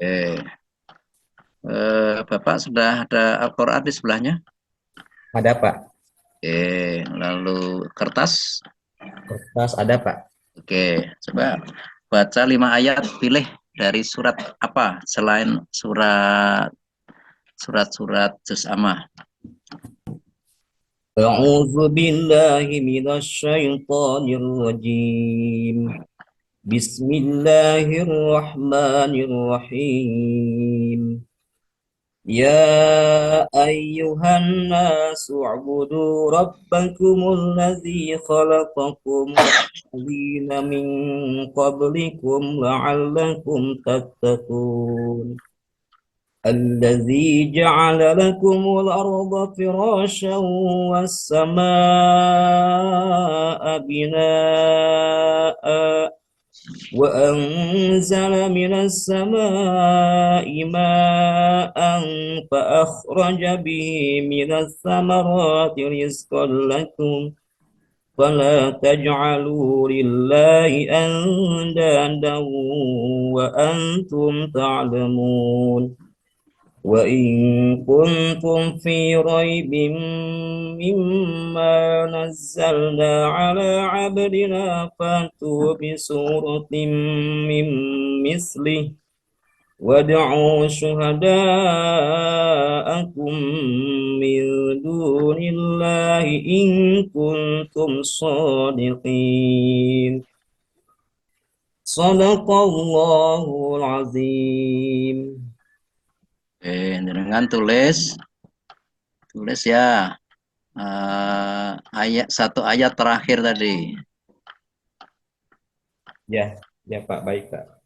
Eh, Bapak sudah ada Al-Quran di sebelahnya? Ada Pak. Lalu kertas? Kertas ada Pak. Oke, coba baca 5 ayat, pilih dari surat apa selain surat juz amma. A'udzu billahi minasy syaithanir rajim. Bismillahirrahmanirrahim. Ya ayyuhan nasu u'budu rabbakumul ladzi khalaqakum walladzina min qablikum la'allakum tattaqun. الذي جعل لكم الأرض فراشا والسماء بناء وأنزل من السماء ماء فأخرج به من الثمرات رزقا لكم فلا تجعلوا لله أندادا وأنتم تعلمون وإن كنتم في ريب مما نزلنا على عبدنا فأتوا بسورة من مثله وادعوا شهداءكم من دون الله إن كنتم صادقين صدق الله العظيم. Dengan tulis ya, satu ayat terakhir tadi. Ya, ya Pak, baik Pak.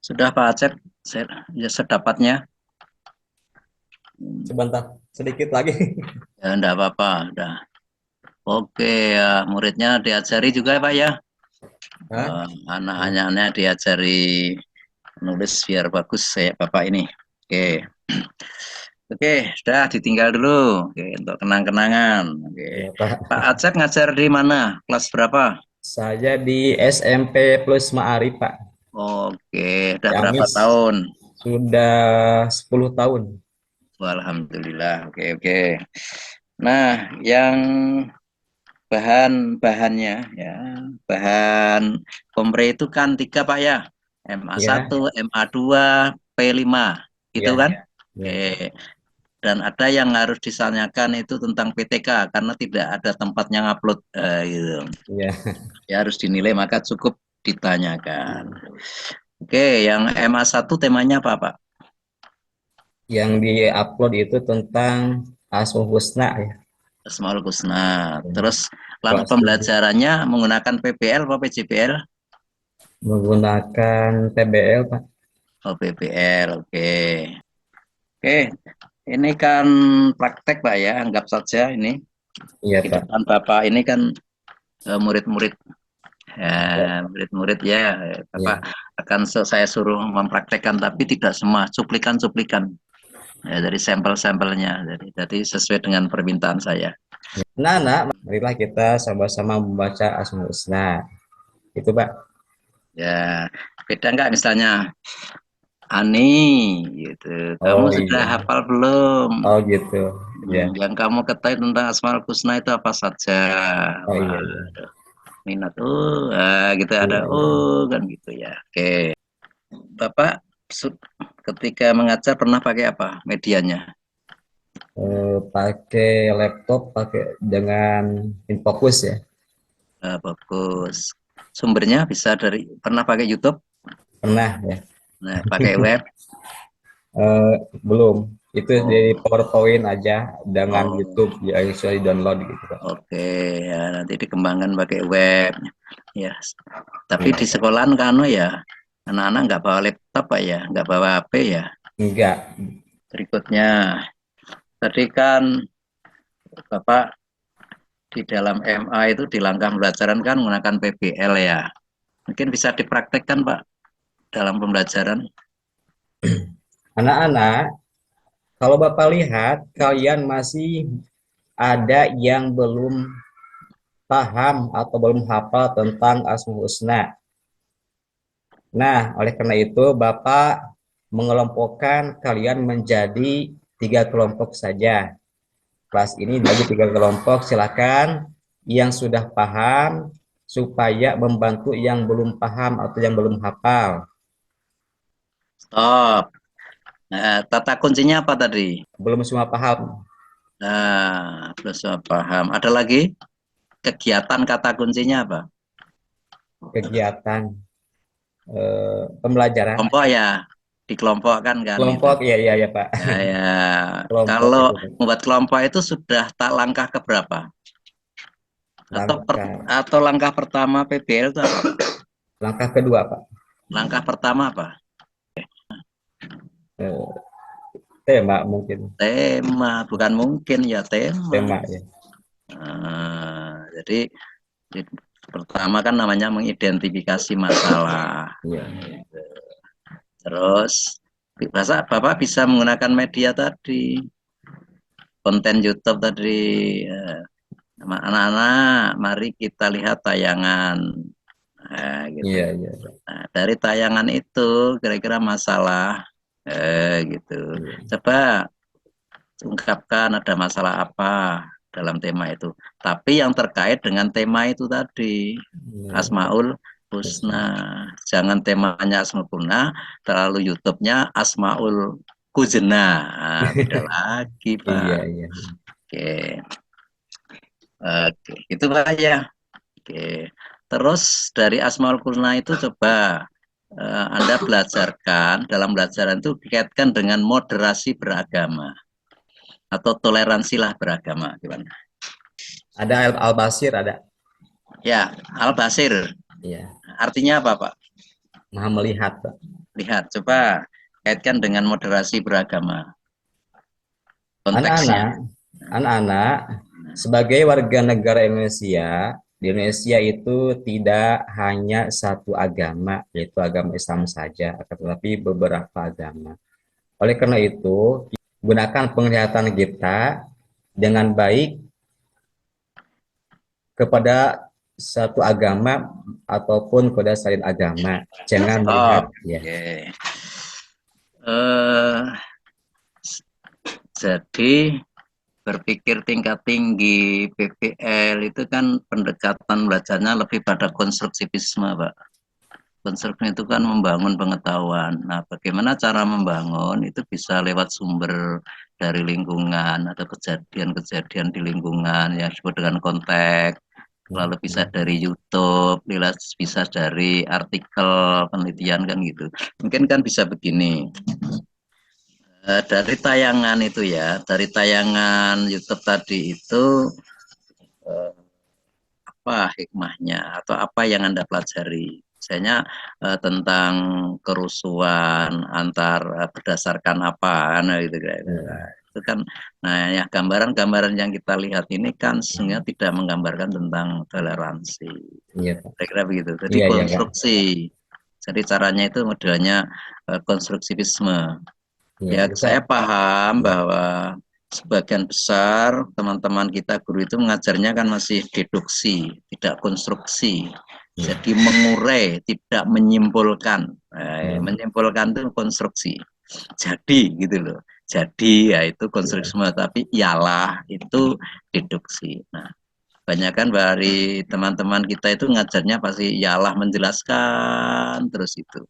Sudah Pak Acep, ya sedapatnya. Sebentar, sedikit lagi. Ya enggak apa-apa, udah. Oke, ya, muridnya diajari juga ya Pak ya. Hah? Anak-anaknya diajari nulis biar bagus saya Bapak ini. Oke. Oke, sudah ditinggal dulu. Oke, untuk kenang-kenangan. Oke. Ya Pak. Pak Acep ngajar di mana? Kelas berapa? Saya di SMP Plus Ma'arif Pak. Oke, udah berapa Ciamis tahun? sudah 10 tahun. Alhamdulillah. Oke, oke. Nah, yang bahan-bahannya ya, bahan kompre itu kan tiga Pak ya. MA Ya, satu, MA2, P5, gitu ya, kan? Oke. ya. Dan ada yang harus disanyakan itu tentang PTK karena tidak ada tempatnya ngupload gitu. Ya, Ya harus dinilai maka cukup ditanyakan. Oke, yang MA1 temanya apa, Pak? yang di-upload itu tentang Asmaul Husna ya. Asmaul Husna. Terus lalu Kelas 7. pembelajarannya menggunakan PBL atau PJBL? Menggunakan TBL Pak. Oh, PBL. Oke. Oke, ini kan praktek, Pak ya. Anggap saja ini Iya di Pak. depan Bapak ini kan murid-murid. Ya, Murid-murid ya, Bapak ya. akan saya suruh mempraktekkan, tapi tidak semua, cuplikan-cuplikan ya, dari sampel-sampelnya. Jadi sesuai dengan permintaan saya. Nah, marilah kita sama-sama membaca Asmaul Husna. Itu Pak. Ya, beda nggak misalnya Ani gitu. Kamu Oh sudah iya. hafal belum? Oh gitu. Ya. Yang kamu ketahui tentang Asmaul Husna itu apa saja? Oh Wah, iya, iya. minat. Gitu ada. Iya, iya. Oh, kan gitu ya. Oke. Bapak ketika mengajar pernah pakai apa medianya? Pakai laptop, pakai dengan infocus ya. Bagus. Sumbernya bisa dari pernah pakai YouTube? Pernah ya. Nah, pakai web. Eh, belum. Itu di Oh, PowerPoint aja dengan oh, YouTube ya bisa di download gitu Pak. oke. Ya, nanti dikembangkan pakai web. Ya, tapi Iya di Pak. sekolahan kan ya, anak-anak nggak bawa laptop Pak ya, nggak bawa HP ya. Enggak. Berikutnya, tadi kan Bapak di dalam MA itu di langkah pembelajaran kan menggunakan PBL ya. Mungkin bisa dipraktekkan Pak dalam pembelajaran. Anak-anak, kalau Bapak lihat kalian masih ada yang belum paham atau belum hafal tentang Asmaul Husna. Nah, oleh karena itu Bapak mengelompokkan kalian menjadi 3 kelompok saja. Kelas ini bagi 3 kelompok, silakan yang sudah paham supaya membantu yang belum paham atau yang belum hafal. Stop. Nah, tata kuncinya apa tadi? Belum semua paham Nah, belum semua paham. Ada lagi? Kegiatan kata kuncinya apa? kegiatan pembelajaran. Kelompok ya, dikelompokkan kan gitu. Kelompok, iya, iya, ya Pak. Ya, ya. Kelompok Kalau itu Pak. membuat kelompok itu sudah tak langkah keberapa? Langkah, Atau langkah pertama PBL itu apa? langkah kedua Pak. Langkah pertama apa? Eh, tema mungkin, Tema, bukan mungkin ya tema. tema ya. Jadi pertama kan namanya mengidentifikasi masalah. Iya. Terus Bapak bisa menggunakan media tadi, konten YouTube tadi. Anak-anak, mari kita lihat tayangan. Nah, gitu. Iya, iya, Nah, dari tayangan itu kira-kira masalah, gitu. iya. Coba ungkapkan ada masalah apa dalam tema itu. Tapi yang terkait dengan tema itu tadi, Iya. Asmaul Husna. Jangan temanya Asmaul Husna, terlalu YouTube-nya Asmaul Husna. Nah, beda lagi, Iya, Pak. iya. Oke. Oke, itu Pak ya. Oke. Terus dari Asmaul Husna itu coba Anda belajarkan, dalam pelajaran itu dikaitkan dengan moderasi beragama atau toleransilah beragama. Gimana? Ada Al-Basir ada. Ya, Al-Basir. Iya, Artinya apa, Pak? Maha melihat Pak. Lihat, coba kaitkan dengan moderasi beragama. Konteksnya. Anak-anak, anak-anak sebagai warga negara Indonesia, di Indonesia itu tidak hanya satu agama, yaitu agama Islam saja, akan tetapi beberapa agama. Oleh karena itu, gunakan penglihatan kita dengan baik kepada satu agama ataupun kepada selain agama. Jangan Oh, melihat ya. oke. Eh, jadi berpikir tingkat tinggi PBL itu kan pendekatan belajarnya lebih pada konstruktivisme, Pak. Konstruksi itu kan membangun pengetahuan. Nah, bagaimana cara membangun itu bisa lewat sumber dari lingkungan atau kejadian-kejadian di lingkungan yang disebut dengan konteks, lalu bisa dari YouTube, bisa dari artikel penelitian kan gitu. Mungkin kan bisa begini. Dari tayangan itu ya, dari tayangan YouTube tadi itu apa hikmahnya atau apa yang Anda pelajari? Misalnya tentang kerusuhan antar berdasarkan apa, nah, gitu kan. Nah, itu kan, nah ya gambaran-gambaran yang kita lihat ini kan sebenarnya tidak menggambarkan tentang toleransi. Iya, Pak. Kira-kira begitu. Jadi Iya, iya, Pak. konstruksi. Jadi caranya itu modelnya konstruktivisme. Iya, Ya, bisa. saya paham Iya. bahwa sebagian besar teman-teman kita guru itu mengajarnya kan masih deduksi, tidak konstruksi. Iya. Jadi mengurai, tidak menyimpulkan. Iya. Menyimpulkan itu konstruksi. Jadi gitu loh. Jadi ya itu konstruksi Iya. semua, tapi ialah itu deduksi. Nah, banyak kan dari teman-teman kita itu ngajarnya pasti ialah menjelaskan terus itu,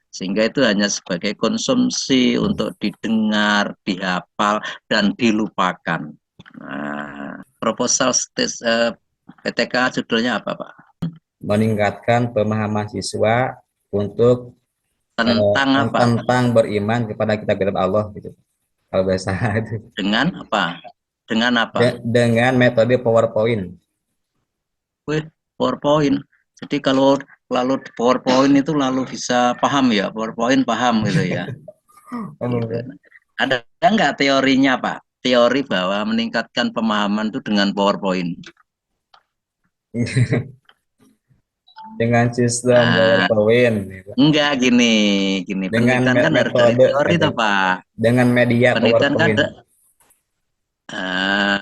sehingga itu hanya sebagai konsumsi Iya. untuk didengar, dihafal, dan dilupakan. Nah, proposal PTK judulnya apa, Pak? Meningkatkan pemahaman siswa untuk Tentang apa? tentang beriman kepada kitab kitab Allah gitu. Kalau bahasa itu. Dengan apa? Dengan apa? Dengan metode PowerPoint. Wih, PowerPoint. Jadi kalau lalu PowerPoint itu lalu bisa paham ya, PowerPoint paham gitu ya. Gitu. Ada nggak teorinya, Pak? Teori bahwa meningkatkan pemahaman itu dengan PowerPoint. Dengan sistem Nah, PowerPoint gitu. enggak gini. Dengan Penelitian kan harus dari metode teori gitu. toh, Pak. Dengan media Penelitian kan PowerPoint. ada, uh,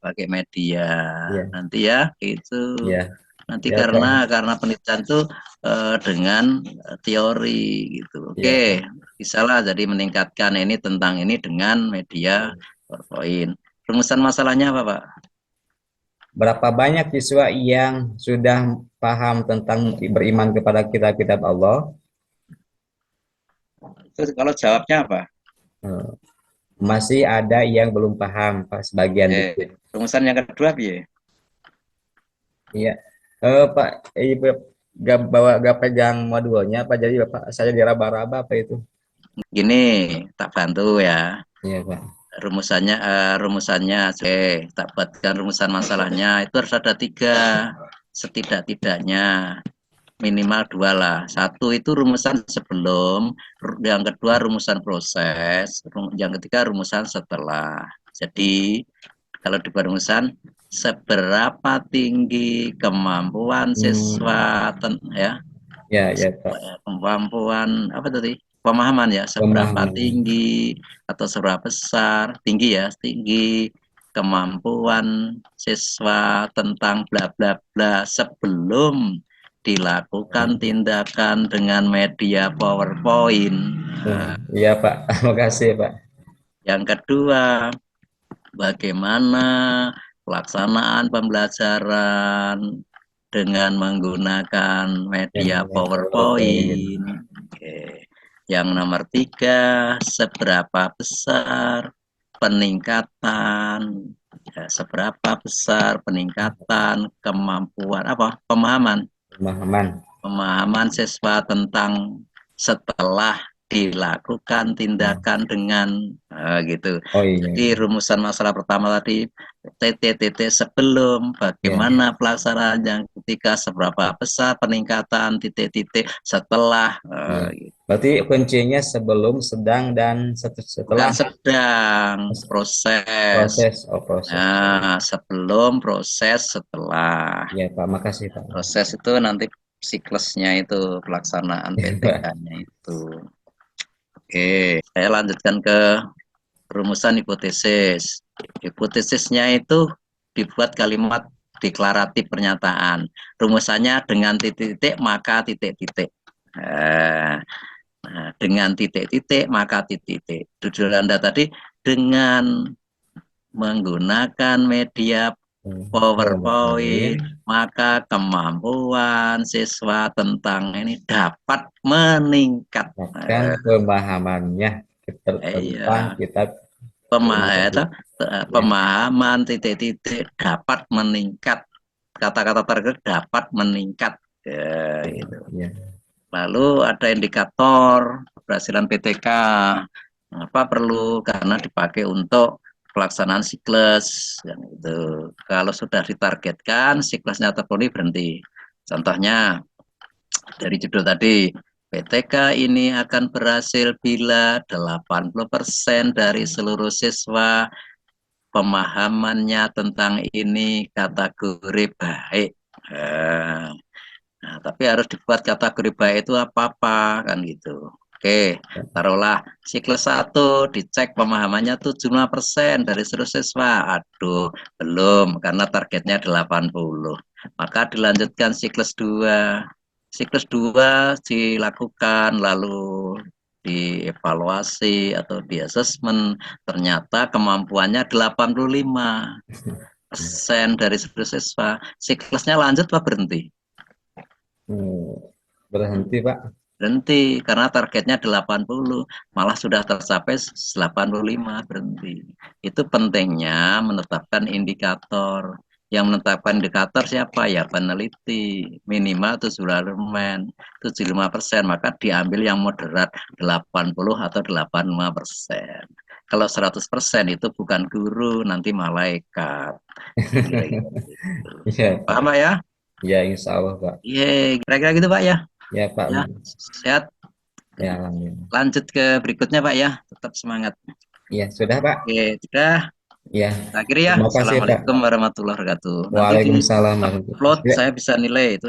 pakai media. Iya, Nanti ya itu. iya, Nanti ya Pak. karena penelitian itu dengan teori gitu. Iya. Oke, bisalah jadi meningkatkan ini tentang ini dengan media PowerPoint. Rumusan masalahnya apa, Pak? Berapa banyak siswa yang sudah paham tentang beriman kepada kitab-kitab Allah? Terus kalau jawabnya apa? Eh, Masih ada yang belum paham, Pak, sebagian dikit. Rumusan yang kedua, piye? Iya. Pak, Ibu gak pegang modulnya, Pak. Jadi Bapak saya diraba-raba apa itu? Gini, tak bantu ya. Iya, Pak. Rumusannya, tak buatkan rumusan masalahnya. Itu harus ada 3, setidak-tidaknya. Minimal 2 lah. Satu itu rumusan sebelum, yang kedua rumusan proses, yang ketiga rumusan setelah. Jadi kalau di rumusan seberapa tinggi kemampuan siswa ya, Ya, ya, Pak. kemampuan apa tadi, pemahaman ya, seberapa Pemahaman. tinggi atau seberapa besar, tinggi ya, tinggi kemampuan siswa tentang bla bla bla sebelum dilakukan tindakan dengan media PowerPoint. Iya, Pak. Makasih, Pak. Yang kedua, bagaimana pelaksanaan pembelajaran dengan menggunakan Yang media PowerPoint. PowerPoint. Oke. Yang nomor 3, seberapa besar peningkatan, ya, seberapa besar peningkatan kemampuan apa pemahaman Pemahaman. pemahaman siswa tentang setelah dilakukan tindakan dengan gitu. Oh iya. Jadi rumusan masalah pertama tadi titik-titik sebelum, Ya. bagaimana pelaksanaannya ketika, seberapa besar peningkatan, titik-titik setelah Iya. gitu. Berarti kuncinya sebelum, sedang, dan Bukan setelah sedang, proses. proses. Oh, proses. Nah, sebelum, proses, setelah. Ya, Pak. Makasih, Pak. Proses itu nanti siklusnya itu pelaksanaan PTK-nya itu. Oke, saya lanjutkan ke rumusan hipotesis. Hipotesisnya itu dibuat kalimat deklaratif pernyataan. Rumusannya dengan titik-titik maka titik-titik. Nah, dengan titik-titik maka titik-titik. Judul Anda tadi dengan menggunakan media PowerPoint, maka kemampuan siswa tentang ini dapat meningkat. Bahkan pemahamannya tentang Iya, kitab itu, ya. pemahaman titik-titik dapat meningkat. Kata-kata terakhir dapat meningkat. Ya, gitu. Ya. Lalu ada indikator keberhasilan PTK. Apa perlu? Karena dipakai untuk pelaksanaan siklus. Gitu. Kalau sudah ditargetkan, siklusnya terpenuhi, berhenti. Contohnya, dari judul tadi, PTK ini akan berhasil bila 80% dari seluruh siswa pemahamannya tentang ini kategori baik. Nah, tapi harus dibuat kategori baik itu apa-apa kan gitu. Oke, taruhlah siklus 1 dicek pemahamannya 75% dari seluruh siswa. Aduh, belum karena targetnya 80. Maka dilanjutkan siklus 2. Siklus 2 dilakukan lalu dievaluasi atau di assessment, ternyata kemampuannya 85% dari seluruh siswa. Siklusnya lanjut apa berhenti? Berhenti, Pak. Berhenti karena targetnya 80, malah sudah tercapai 85, berhenti. Itu pentingnya menetapkan indikator. Yang menetapkan indikator siapa? Ya peneliti, minimal 75%, maka diambil yang moderat 80 atau 85%. Kalau 100% itu bukan guru, nanti malaikat. Kira-kira gitu. Iya, Pak. Paham Pak ya? Ya, insya Allah, Pak. Iya, kira-kira gitu Pak ya. Ya, Pak. Ya, sehat. Ya, alhamdulillah. Lanjut ke berikutnya Pak ya, tetap semangat. Ya, sudah, Pak. Oke, sudah. Ya, Akhir ya. terima kasih, Pak. Assalamualaikum warahmatullahi wabarakatuh. Nanti di Waalaikumsalam warahmatullahi upload wabarakatuh. saya bisa nilai itu.